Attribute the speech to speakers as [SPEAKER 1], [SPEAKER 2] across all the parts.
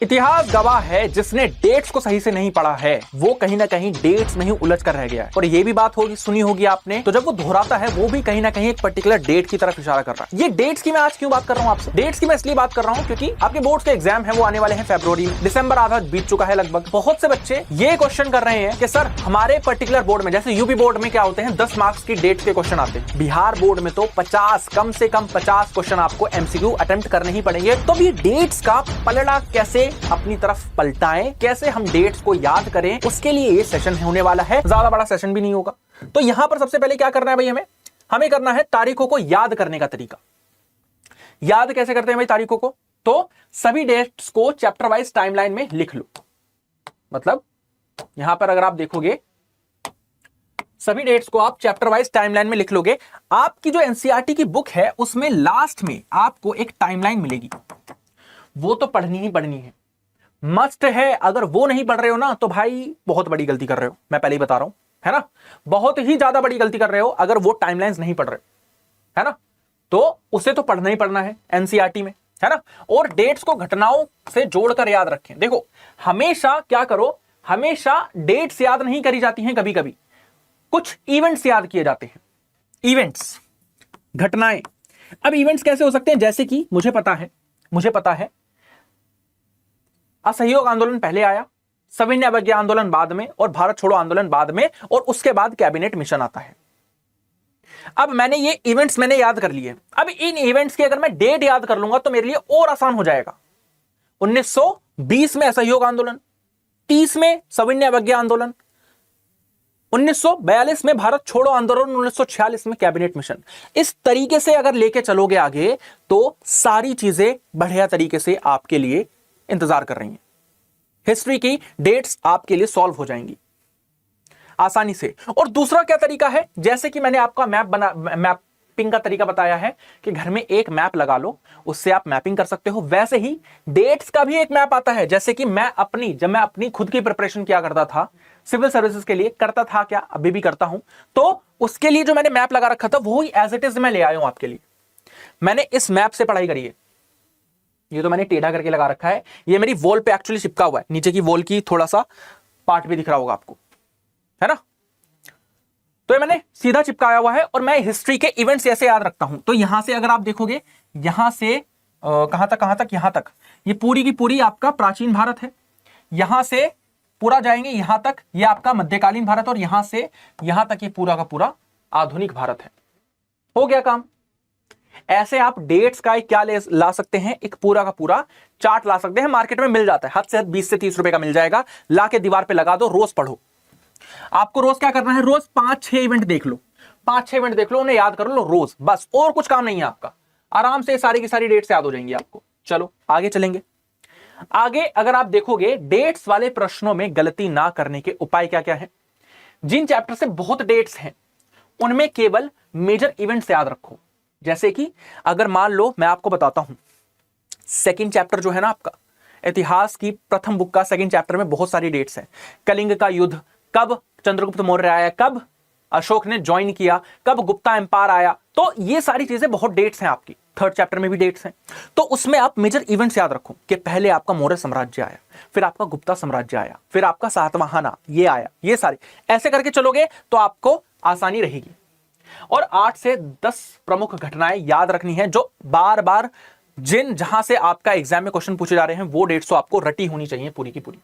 [SPEAKER 1] इतिहास गवाह है, जिसने डेट्स को सही से नहीं पढ़ा है वो कहीं ना कहीं डेट्स में ही उलझ कर रह गया है। और ये भी बात होगी, सुनी होगी आपने, तो जब वो दोहराता है वो भी कहीं ना कहीं एक पर्टिकुलर डेट की तरफ इशारा कर रहा है। ये डेट्स की मैं आज क्यों बात कर रहा हूं आपसे? डेट्स की मैं इसलिए बात कर रहा हूं क्योंकि आपके बोर्ड्स के एग्जाम है वो आने वाले हैं फरवरी में। दिसंबर आधा बीत चुका है लगभग। बहुत से बच्चे ये क्वेश्चन कर रहे हैं कि सर हमारे पर्टिकुलर बोर्ड में, जैसे यूपी बोर्ड में क्या होते हैं 10 मार्क्स की डेट्स के क्वेश्चन आते हैं, बिहार बोर्ड में तो 50, कम से कम 50 क्वेश्चन आपको एमसीक्यू अटेम्प्ट करने ही पड़ेंगे। तो ये डेट्स का पलड़ा कैसे अपनी तरफ पलटाएं, कैसे हम डेट्स को याद करें, उसके लिए ये सेशन होने वाला है। ज्यादा बड़ा सेशन भी नहीं होगा। तो यहां पर सबसे पहले क्या करना है भाई, हमें करना है तारीखों को याद करने का तरीका। याद कैसे करते हैं भाई तारीखों को? तो सभी डेट्स को चैप्टर वाइज टाइमलाइन में लिख लो। मतलब यहां पर अगर आप देखोगे सभी डेट्स को आप चैप्टर वाइज टाइमलाइन में लिख लोगे। आपकी जो एनसीईआरटी की बुक है उसमें लास्ट में आपको एक टाइमलाइन मिलेगी, वो तो पढ़नी ही पढ़नी है, मस्ट है। अगर वो नहीं पढ़ रहे हो ना तो भाई बहुत बड़ी गलती कर रहे हो, मैं पहले ही बता रहा हूं, है ना। बहुत ही ज्यादा बड़ी गलती कर रहे हो अगर वो टाइमलाइंस नहीं पढ़ रहे, है ना। तो उसे तो पढ़ना ही पढ़ना है एनसीईआरटी में, है ना। और डेट्स को घटनाओं से जोड़कर याद रखें। देखो हमेशा क्या करो, हमेशा डेट्स याद नहीं करी जाती हैं, कभी कभी कुछ इवेंट्स याद किए जाते हैं। इवेंट्स, घटनाएं। अब इवेंट्स कैसे हो सकते हैं? जैसे कि मुझे पता है असहयोग आंदोलन पहले आया, सविनय अवज्ञा आंदोलन बाद में, और भारत छोड़ो आंदोलन बाद में, और उसके बाद कैबिनेट मिशन आता है। अब मैंने ये इवेंट्स याद कर लिए। अब इन इवेंट्स की अगर मैं डेट याद कर लूंगा तो मेरे लिए और आसान हो जाएगा। 1920 में असहयोग आंदोलन, 30 में सविनय अवज्ञा आंदोलन, 1942 में भारत छोड़ो आंदोलन, 1946 में कैबिनेट मिशन। इस तरीके से अगर लेके चलोगे आगे तो सारी चीजें बढ़िया तरीके से आपके लिए इंतजार कर रही हैं। हिस्ट्री की डेट्स आपके लिए सॉल्व हो जाएंगी आसानी से। और दूसरा क्या तरीका है, जैसे कि मैंने आपका मैपिंग का तरीका बताया है कि घर में एक मैप लगा लो, उससे आप मैपिंग कर सकते हो। वैसे ही डेट्स का भी एक मैप आता है। जैसे कि जब मैं अपनी खुद की प्रिपरेशन किया करता था सिविल सर्विसेज के लिए, करता था क्या, अभी भी करता हूं, तो उसके लिए जो मैंने मैप लगा रखा था वो ही एज इट इज मैं ले आया हूं आपके लिए। मैंने इस मैप से पढ़ाई करी है। ये तो मैंने टेढ़ा करके लगा रखा है, ये मेरी वॉल पे एक्चुअली चिपका हुआ है। नीचे की वॉल की थोड़ा सा पार्ट भी दिख रहा होगा आपको, है ना। तो ये मैंने सीधा चिपकाया हुआ है। और मैं हिस्ट्री के इवेंट्स ऐसे याद रखता हूं। तो यहां से अगर आप देखोगे, यहां से कहां तक, यहां तक, ये पूरी की पूरी आपका प्राचीन भारत है। यहां से पूरा जाएंगे यहां तक, ये आपका मध्यकालीन भारत, और यहां से यहां तक ये पूरा का पूरा आधुनिक भारत है। हो गया काम। ऐसे आप डेट्स का क्या ला सकते हैं, एक पूरा का पूरा चार्ट ला सकते हैं। मार्केट में मिल जाता है, हद से हद 20 से 30 रुपए का मिल जाएगा। ला के दीवार पे लगा दो, रोज पढ़ो। आपको रोज क्या करना है, रोज 5-6 इवेंट देख लो, 5-6 इवेंट देख लो, उन्हें याद कर लो रोज, बस। और कुछ काम नहीं है आपका। आराम से सारी की सारी डेट्स याद हो जाएंगी आपको। चलो आगे चलेंगे। आगे अगर आप देखोगे डेट्स वाले प्रश्नों में गलती ना करने के उपाय क्या क्या है। जिन चैप्टर से बहुत डेट्स हैं उनमें केवल मेजर इवेंट्स याद रखो। जैसे कि अगर मान लो मैं आपको बताता हूं, सेकंड चैप्टर जो है ना आपका इतिहास की प्रथम बुक का सेकंड चैप्टर में बहुत सारी डेट्स हैं। कलिंग का युद्ध, कब चंद्रगुप्त मौर्य आया, कब अशोक ने ज्वाइन किया, कब गुप्ता एम्पायर आया, तो ये सारी चीजें बहुत डेट्स हैं आपकी। थर्ड चैप्टर में भी डेट्स हैं। तो उसमें आप मेजर इवेंट्स याद रखो कि पहले आपका मौर्य साम्राज्य आया, फिर आपका गुप्ता साम्राज्य आया, फिर आपका सातवाहन ये आया, ये सारे ऐसे करके चलोगे तो आपको आसानी रहेगी। और 8 से 10 प्रमुख घटनाएं याद रखनी है जो बार बार जहां से आपका एग्जाम में क्वेश्चन पूछे जा रहे हैं, वो डेट्स तो आपको रटी होनी चाहिए पूरी की पूरी।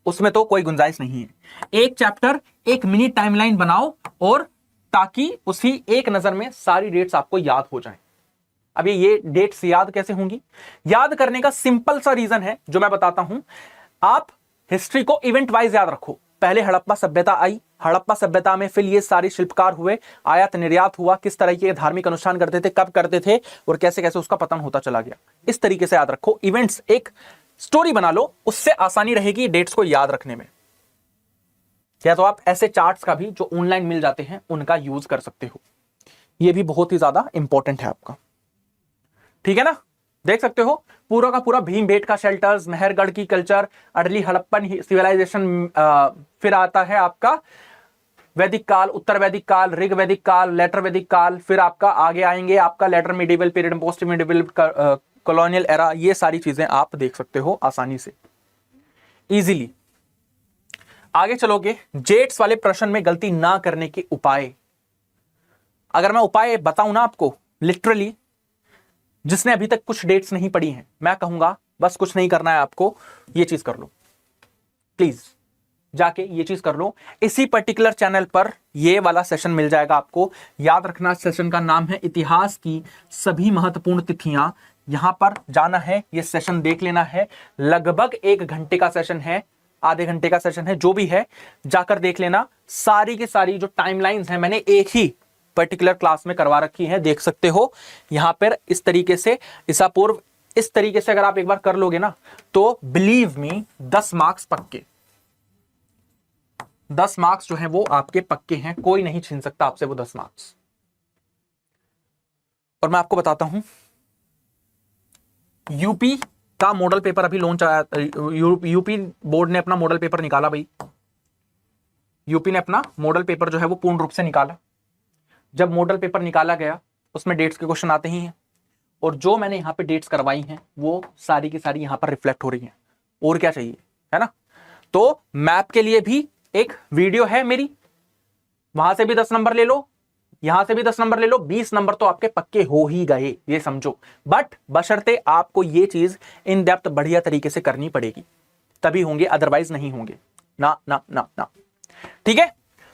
[SPEAKER 1] उसमें तो कोई गुंजाइश नहीं है। एक चैप्टर एक मिनी टाइमलाइन बनाओ, और ताकि उसी एक नजर में सारी डेट्स आपको याद हो जाएं। अब ये डेट्स याद कैसे होंगी? याद करने का सिंपल सा रीजन है जो मैं बताता हूं। आप हिस्ट्री को इवेंट वाइज याद रखो। पहले हड़प्पा सभ्यता आई, हड़प्पा सभ्यता में फिर ये सारे शिल्पकार हुए, आयात निर्यात हुआ, किस तरह के धार्मिक अनुष्ठान करते थे, कब करते थे, और कैसे कैसे उसका पतन होता चला गया। इस तरीके से याद रखो। इवेंट्स एक स्टोरी बना लो, उससे आसानी रहेगी डेट्स को याद रखने में। या तो आप ऐसे चार्ट्स का भी जो ऑनलाइन मिल जाते हैं उनका यूज कर सकते हो। यह भी बहुत ही ज्यादा इंपॉर्टेंट है आपका, ठीक है ना। देख सकते हो पूरा का पूरा भीमबेटका शेल्टर्स, मेहरगढ़ की कल्चर, अर्ली हड़प्पन सिविलाइजेशन, फिर आता है आपका वैदिक काल, उत्तर वैदिक काल, ऋग वैदिक काल, लेटर वैदिक काल, फिर आपका आगे आएंगे आपका later medieval period, post medieval colonial era, ये सारी चीजें आप देख सकते हो आसानी से, इजीली। आगे चलोगे, जेट्स वाले प्रश्न में गलती ना करने के उपाय। अगर मैं उपाय बताऊं ना आपको, लिटरली जिसने अभी तक कुछ डेट्स नहीं पढ़ी हैं, मैं कहूंगा बस कुछ नहीं करना है आपको, ये चीज कर लो, प्लीज जाके ये चीज कर लो। इसी पर्टिकुलर चैनल पर ये वाला सेशन मिल जाएगा आपको। याद रखना, सेशन का नाम है इतिहास की सभी महत्वपूर्ण तिथियां। यहां पर जाना है, ये सेशन देख लेना है। लगभग 1 घंटे का सेशन है, आधे घंटे का सेशन है, जो भी है जाकर देख लेना। सारी की सारी जो टाइमलाइंस है मैंने एक ही पर्टिकुलर क्लास में करवा रखी है, देख सकते हो यहां पर इस तरीके से, ईसा पूर्व इस तरीके से अगर आप एक बार कर लोगे ना तो बिलीव मी 10 मार्क्स पक्के, 10 मार्क्स जो है वो आपके पक्के हैं, कोई नहीं छीन सकता आपसे वो 10 मार्क्स। और मैं आपको बताता हूं, यूपी का मॉडल पेपर अभी लॉन्च आया, यूपी बोर्ड ने अपना मॉडल पेपर निकाला भाई। यूपी ने अपना मॉडल पेपर जो है वो पूर्ण रूप से निकाला। जब मॉडल पेपर निकाला गया उसमें डेट्स के क्वेश्चन आते ही हैं, और जो मैंने यहां पे डेट्स करवाई हैं वो सारी की सारी यहां पर रिफ्लेक्ट हो रही हैं। और क्या चाहिए, है ना। तो मैप के लिए भी एक वीडियो है मेरी, वहां से भी 10 नंबर ले लो, यहां से भी 10 नंबर ले लो, 20 नंबर तो आपके पक्के हो ही गए, ये समझो। बट बशर्ते आपको ये चीज इन डेप्थ बढ़िया तरीके से करनी पड़ेगी, तभी होंगे, अदरवाइज नहीं होंगे। ना ना ना ना, ठीक है।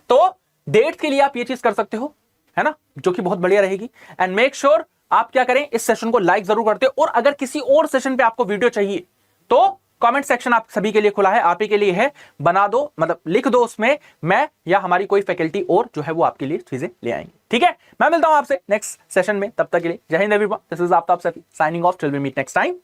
[SPEAKER 1] तो डेट्स के लिए आप ये चीज कर सकते हो, है ना, जो कि बहुत बढ़िया रहेगी। एंड मेक श्योर आप क्या करें, इस सेशन को लाइक जरूर करते हो। और अगर किसी और सेशन पे आपको वीडियो चाहिए तो कमेंट सेक्शन आप सभी के लिए खुला है, आप ही के लिए है, बना दो, मतलब लिख दो उसमें, मैं या हमारी कोई फैकल्टी और जो है वो आपके लिए चीजें ले आएंगे, ठीक है। मैं मिलता हूं आपसे नेक्स्ट सेशन में, तब तक के लिए Jai Hind everyone, this is Aftab Saifi signing off, till we meet next time.